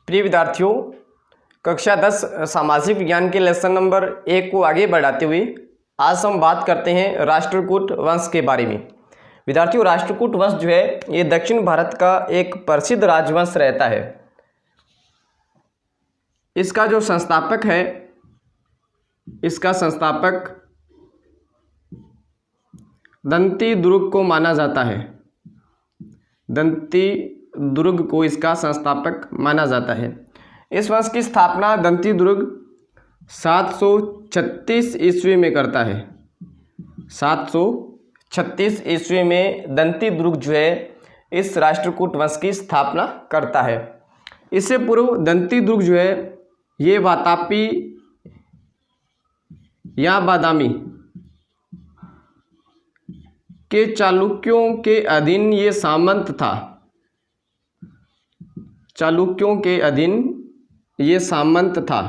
प्रिय विद्यार्थियों, कक्षा 10 सामाजिक विज्ञान के लेसन नंबर 1 को आगे बढ़ाते हुए आज हम बात करते हैं राष्ट्रकूट वंश के बारे में। विद्यार्थियों, राष्ट्रकूट वंश जो है ये दक्षिण भारत का एक प्रसिद्ध राजवंश रहता है। इसका जो संस्थापक है, इसका संस्थापक दंती दुर्ग को माना जाता है। दंती दुर्ग को इसका संस्थापक माना जाता है। इस वंश की स्थापना दंती दुर्ग 736 ईस्वी में करता है। 736 ईस्वी में दंती दुर्ग जो है इस राष्ट्रकूट वंश की स्थापना करता है। इससे पूर्व दंती दुर्ग जो है ये वातापी या बादामी के चालुक्यों के अधीन ये सामंत था। चालुक्यों के अधीन ये सामंत था।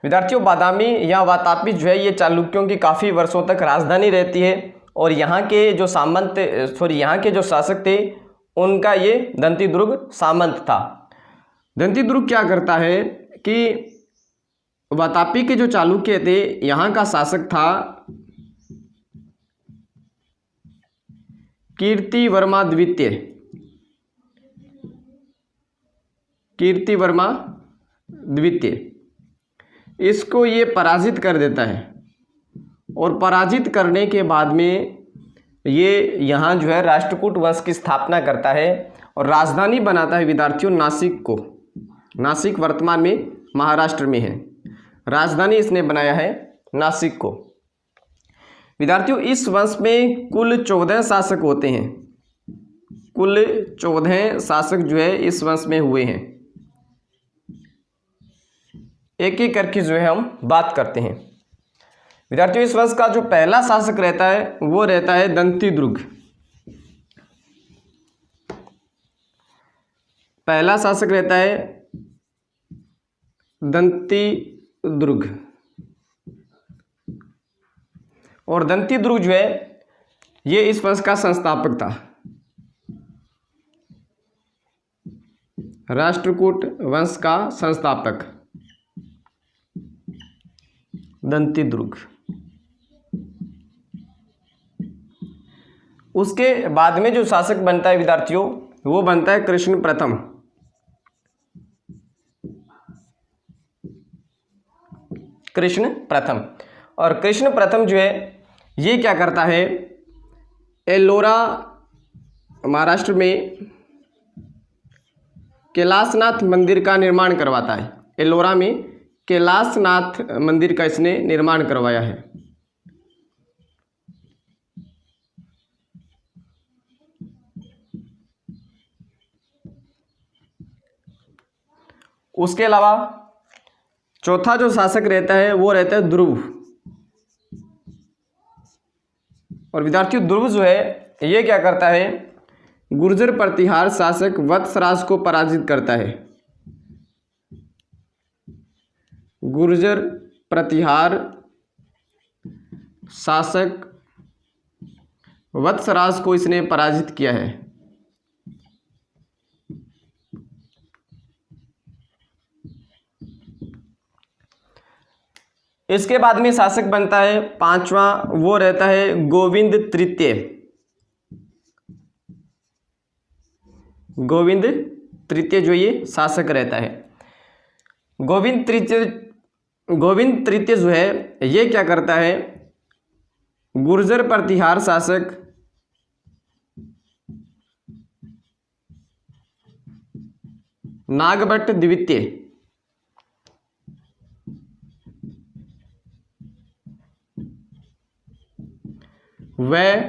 विद्यार्थियों, बादामी या वातापी जो है ये चालुक्यों की काफ़ी वर्षों तक राजधानी रहती है और यहाँ के जो यहाँ के जो शासक थे उनका ये दंती दुर्ग सामंत था। दंती दुर्ग क्या करता है कि वातापी के जो चालुक्य थे, यहाँ का शासक था कीर्तिवर्मा द्वितीय। कीर्तिवर्मा द्वितीय इसको ये पराजित कर देता है और पराजित करने के बाद में ये यहाँ जो है राष्ट्रकूट वंश की स्थापना करता है और राजधानी बनाता है विद्यार्थियों नासिक को। नासिक वर्तमान में महाराष्ट्र में है। राजधानी इसने बनाया है नासिक को। विद्यार्थियों, इस वंश में कुल 14 शासक होते हैं। कुल 14 शासक जो है इस वंश में हुए हैं। एक एक करके जो है हम बात करते हैं। विद्यार्थियों, इस वंश का जो पहला शासक रहता है वो रहता है दंती दुर्ग। पहला शासक रहता है दंती दुर्ग और दंती दुर्ग जो है ये इस वंश का संस्थापक था। राष्ट्रकूट वंश का संस्थापक दंती दुर्ग। उसके बाद में जो शासक बनता है विद्यार्थियों वो बनता है कृष्ण प्रथम। कृष्ण प्रथम। और कृष्ण प्रथम जो है ये क्या करता है, एल्लोरा महाराष्ट्र में कैलाशनाथ मंदिर का निर्माण करवाता है। एल्लोरा में कैलाशनाथ मंदिर का इसने निर्माण करवाया है। उसके अलावा चौथा जो शासक रहता है वो रहता है ध्रुव। और विद्यार्थियों, ध्रुव जो है ये क्या करता है, गुर्जर प्रतिहार शासक वत्सराज को पराजित करता है। गुर्जर प्रतिहार शासक वत्सराज को इसने पराजित किया है। इसके बाद में शासक बनता है पांचवा, वो रहता है गोविंद तृतीय। गोविंद तृतीय जो ये शासक रहता है। गोविंद तृतीय जो है ये क्या करता है, गुर्जर प्रतिहार शासक नागभट्ट द्वितीय वह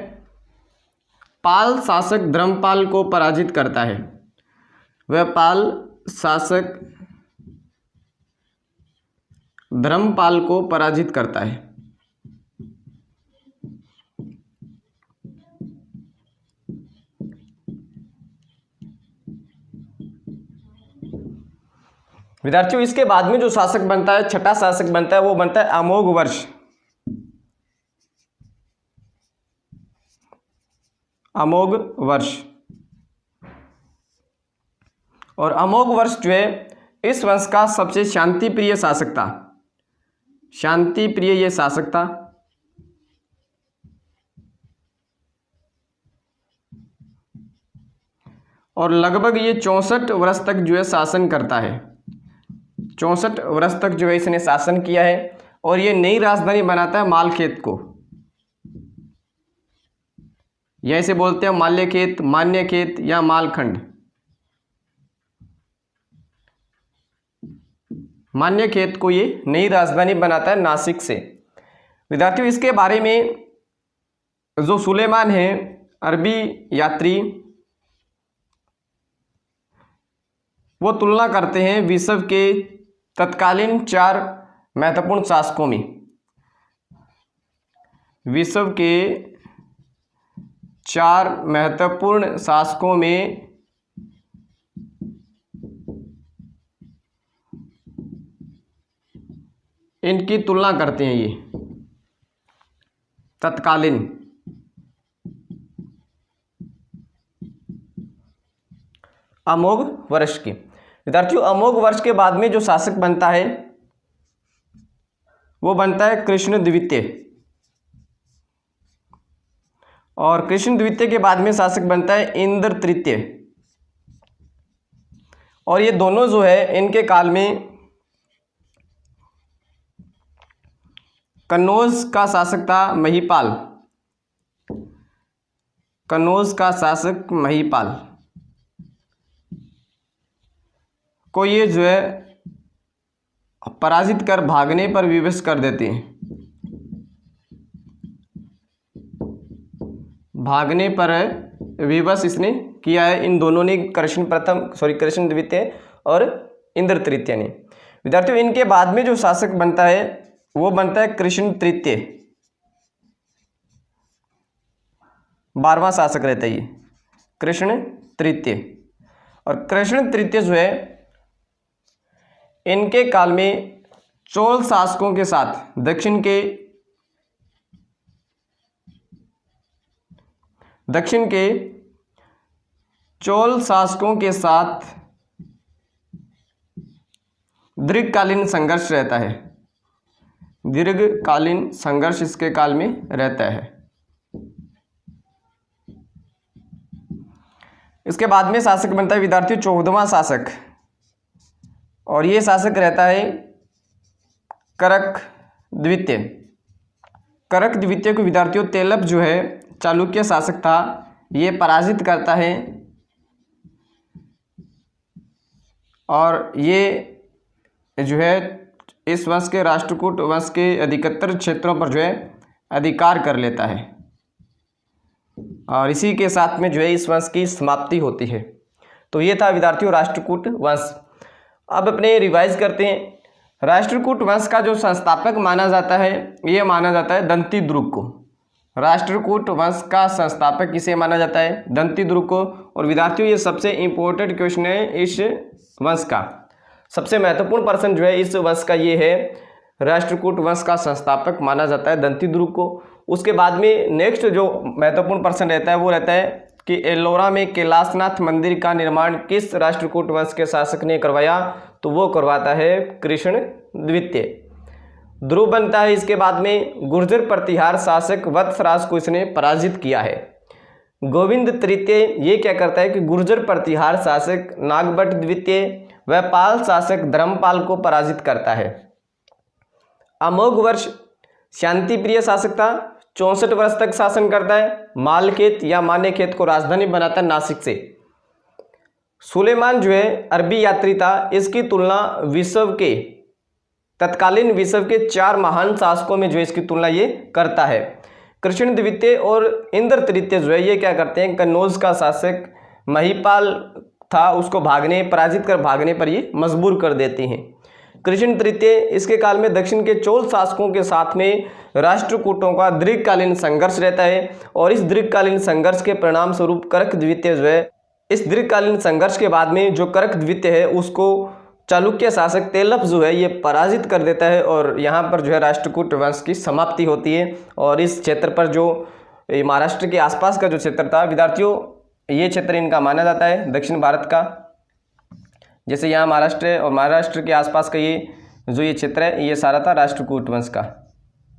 पाल शासक धर्मपाल को पराजित करता है। वह पाल शासक धर्मपाल को पराजित करता है। विद्यार्थियों, इसके बाद में जो शासक बनता है, छठा शासक बनता है, वो बनता है अमोघ वर्ष। अमोघ वर्ष। और अमोघ वर्ष जो है इस वंश का सबसे शांतिप्रिय शासक था, शांतिप्रिय ये शासक था। और लगभग ये 64 वर्ष तक जो है शासन करता है, 64 वर्ष तक जो है इसने शासन किया है। और ये नई राजधानी बनाता है मालखेत को, या इसे बोलते हैं माल्यखेत, मान्यखेत या मालखंड। मान्यखेत को ये नई राजधानी बनाता है नासिक से। विद्यार्थियों इसके बारे में जो सुलेमान है अरबी यात्री, वो तुलना करते हैं विश्व के तत्कालीन 4 महत्वपूर्ण शासकों में। विश्व के 4 महत्वपूर्ण शासकों में इनकी तुलना करते हैं ये तत्कालीन। अमोघ वर्ष के विद्यार्थियों, अमोघ वर्ष के बाद में जो शासक बनता है वो बनता है कृष्ण द्वितीय। और कृष्ण द्वितीय के बाद में शासक बनता है इंद्र तृतीय। और ये दोनों जो है इनके काल में कन्नौज का शासक था महीपाल, कन्नौज का शासक महीपाल को ये जो है पराजित कर भागने पर विवश कर देते हैं, भागने पर विवश इसने किया है इन दोनों ने, कृष्ण द्वितीय और इंद्र तृतीय ने। विद्यार्थियों इनके बाद में जो शासक बनता है वो बनता है कृष्ण तृतीय, 12वां शासक रहता है ये कृष्ण तृतीय। और कृष्ण तृतीय जो है इनके काल में चोल शासकों के साथ दक्षिण के चोल शासकों के साथ दीर्घकालीन संघर्ष रहता है, दीर्घकालीन संघर्ष इसके काल में रहता है। इसके बाद में शासक बनता है विद्यार्थियों 14वां शासक, और ये शासक रहता है करक द्वितीय। करक द्वितीय को विद्यार्थियों तेलप जो है चालुक्य शासक था, ये पराजित करता है और ये जो है इस वंश के राष्ट्रकूट वंश के अधिकतर क्षेत्रों पर जो है अधिकार कर लेता है। और इसी के साथ में जो है इस वंश की समाप्ति होती है। तो ये था विद्यार्थियों राष्ट्रकूट वंश। अब अपने रिवाइज करते हैं। राष्ट्रकूट वंश का जो संस्थापक माना जाता है ये माना जाता है दंतीद्रुक को। राष्ट्रकूट वंश का संस्थापक किसे माना जाता है? दंतीद्रुक को। और विद्यार्थियों ये सबसे इंपॉर्टेंट क्वेश्चन है इस वंश का। सबसे महत्वपूर्ण पर्सन जो है इस वंश का ये है, राष्ट्रकूट वंश का संस्थापक माना जाता है दंतीद्रुक को। उसके बाद में नेक्स्ट जो महत्वपूर्ण पर्सन रहता है वो रहता है कि एल्लोरा में कैलाशनाथ मंदिर का निर्माण किस राष्ट्रकूट वंश के शासक ने करवाया? तो वो करवाता है कृष्ण द्वितीय। ध्रुव बनता है इसके बाद में गुर्जर प्रतिहार शासक वत्सराज को इसने पराजित किया है। गोविंद तृतीय ये क्या करता है कि गुर्जर प्रतिहार शासक नागभट्ट द्वितीय व पाल शासक धर्मपाल को पराजित करता है। अमोघ वर्ष शांतिप्रिय शासक था, 64 वर्ष तक शासन करता है। मालखेत या मान्यखेत को राजधानी बनाता है नासिक से। सुलेमान जो है अरबी यात्री था, इसकी तुलना तत्कालीन विश्व के 4 महान शासकों में जो इसकी तुलना ये करता है। कृष्ण द्वितीय और इंद्र तृतीय जो है ये क्या करते हैं, कन्नौज का शासक महीपाल था उसको पराजित कर भागने पर ये मजबूर कर देते हैं। कृष्ण तृतीय इसके काल में दक्षिण के चोल शासकों के साथ में राष्ट्रकूटों का दीर्घकालीन संघर्ष रहता है और इस दीर्घकालीन संघर्ष के परिणाम स्वरूप करक द्वितीय जो है, इस दीर्घकालीन संघर्ष के बाद में जो करक द्वितीय है उसको चालुक्य शासक तेलप जो है ये पराजित कर देता है और यहाँ पर जो है राष्ट्रकूट वंश की समाप्ति होती है। और इस क्षेत्र पर जो ये महाराष्ट्र के आसपास का जो क्षेत्र था विद्यार्थियों, ये क्षेत्र इनका माना जाता है दक्षिण भारत का। जैसे यहाँ महाराष्ट्र है और महाराष्ट्र के आसपास का ये जो ये क्षेत्र है ये सारा था राष्ट्रकूट वंश का,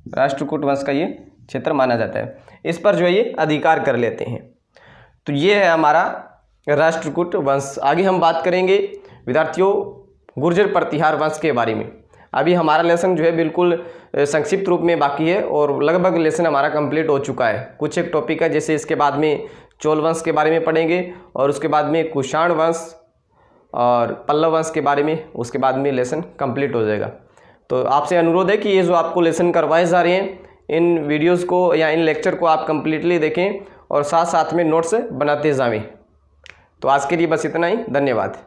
राष्ट्रकूट वंश का ये क्षेत्र माना जाता है। इस पर जो है ये अधिकार कर लेते हैं। तो ये है हमारा राष्ट्रकूट वंश। आगे हम बात करेंगे विद्यार्थियों गुर्जर प्रतिहार वंश के बारे में। अभी हमारा लेसन जो है बिल्कुल संक्षिप्त रूप में बाकी है और लगभग लेसन हमारा कंप्लीट हो चुका है। कुछ एक टॉपिक है, जैसे इसके बाद में चोल वंश के बारे में पढ़ेंगे और उसके बाद में कुषाण वंश और पल्लव वंश के बारे में, उसके बाद में लेसन कंप्लीट हो जाएगा। तो आपसे अनुरोध है कि ये जो आपको लेसन करवाए जा रहे हैं इन वीडियोज़ को या इन लेक्चर को आप कंप्लीटली देखें और साथ साथ में नोट्स बनाते जाएं। तो आज के लिए बस इतना ही, धन्यवाद।